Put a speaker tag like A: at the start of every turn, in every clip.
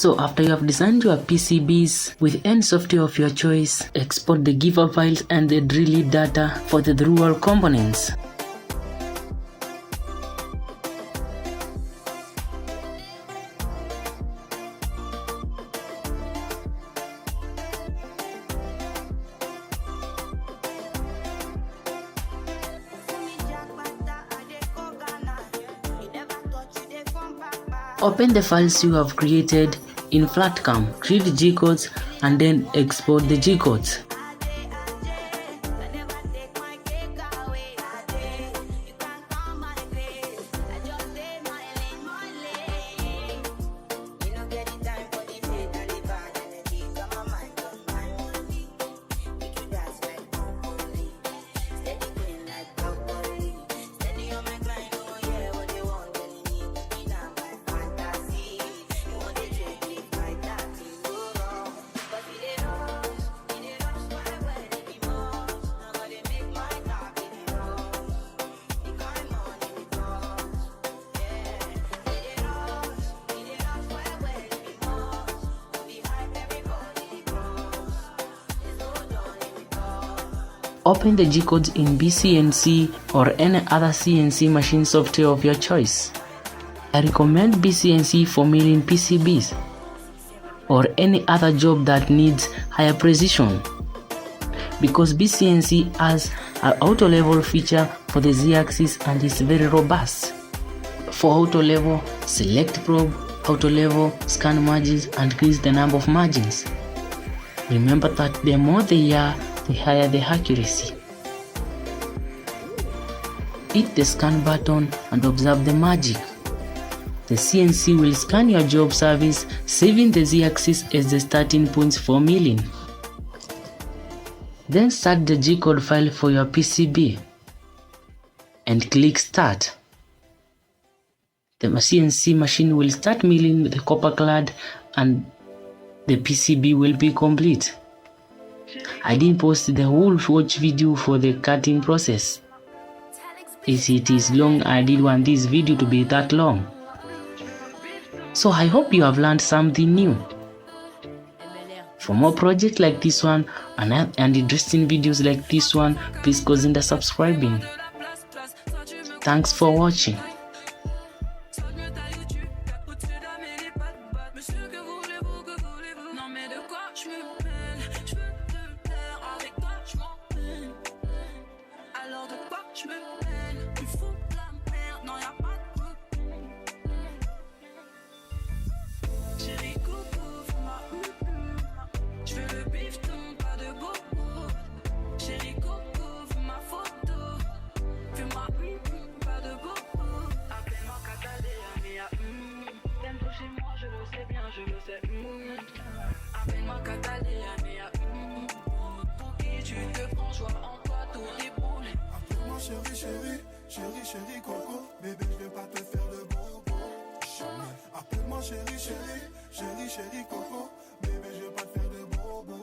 A: So after you have designed your PCBs with any software of your choice, export the giver files and the drill data for the through-hole components. Open the files you have created in FlatCam, create G-codes and then export the G-codes. Open the G-codes in BCNC or any other CNC machine software of your choice. I recommend BCNC for milling PCBs or any other job that needs higher precision, because BCNC has an auto level feature for the Z-axis and is very robust. For auto level, select probe, auto level, scan margins and increase the number of margins. Remember that the more they are, the higher the accuracy. Hit the scan button and observe the magic. The CNC will scan your job service, saving the Z-axis as the starting points for milling. Then start the G-code file for your PCB and click Start. The CNC machine will start milling the copper clad and the PCB will be complete. I didn't post the whole watch video for the cutting process. As it is long, I didn't want this video to be that long. So I hope you have learned something new. For more projects like this one and interesting videos like this one, please consider subscribing. Thanks for watching.
B: Appelle-moi Catalina, pour qui tu te prends, joie en toi, tout déboule. Appelle-moi chérie, chérie, chérie, chérie, coco, bébé, je vais pas te faire de bobo. Appelle-moi chérie, chérie, chérie, chérie, coco, bébé, je vais pas te faire de bobo.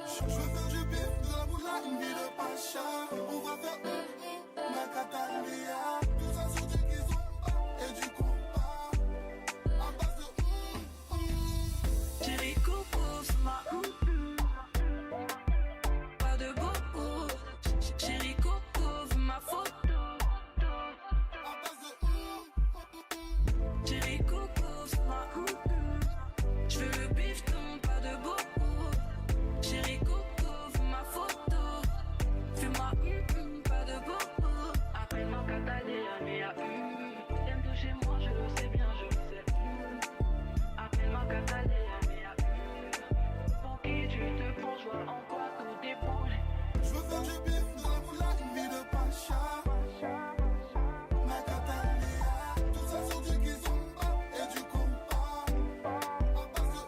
B: Je veux faire du bif, de la moula, une vie de pacha. On va faire ma Catalina. Tout ça sur du kizomba et du compas. À base de chérie coco, c'est ma pas de bobo. Chérie coco, c'est ma photo. À base de chérie coco, c'est ma je veux le bifton, pas de bobo. Chérie coco, c'est ma photo. Fais-moi pas de bobo. Appelle-moi Catalina, mais t'aimes toucher moi, je le sais bien, je le sais. Appelle-moi Catalina. Je veux faire du bif, de la moula, une vie de pacha. Ma Catalina, tout ça sur du kizomba et du compas. À base de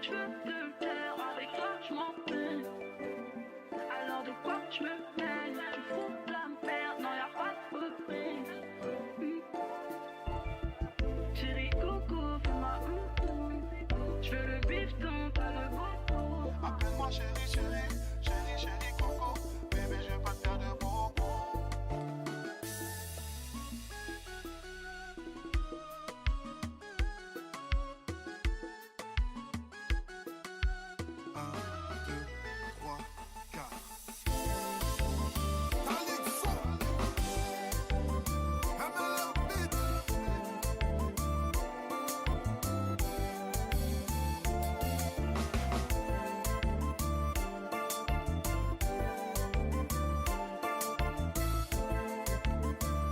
B: je veux te plaire, avec toi je m'en peine. Alors de quoi je me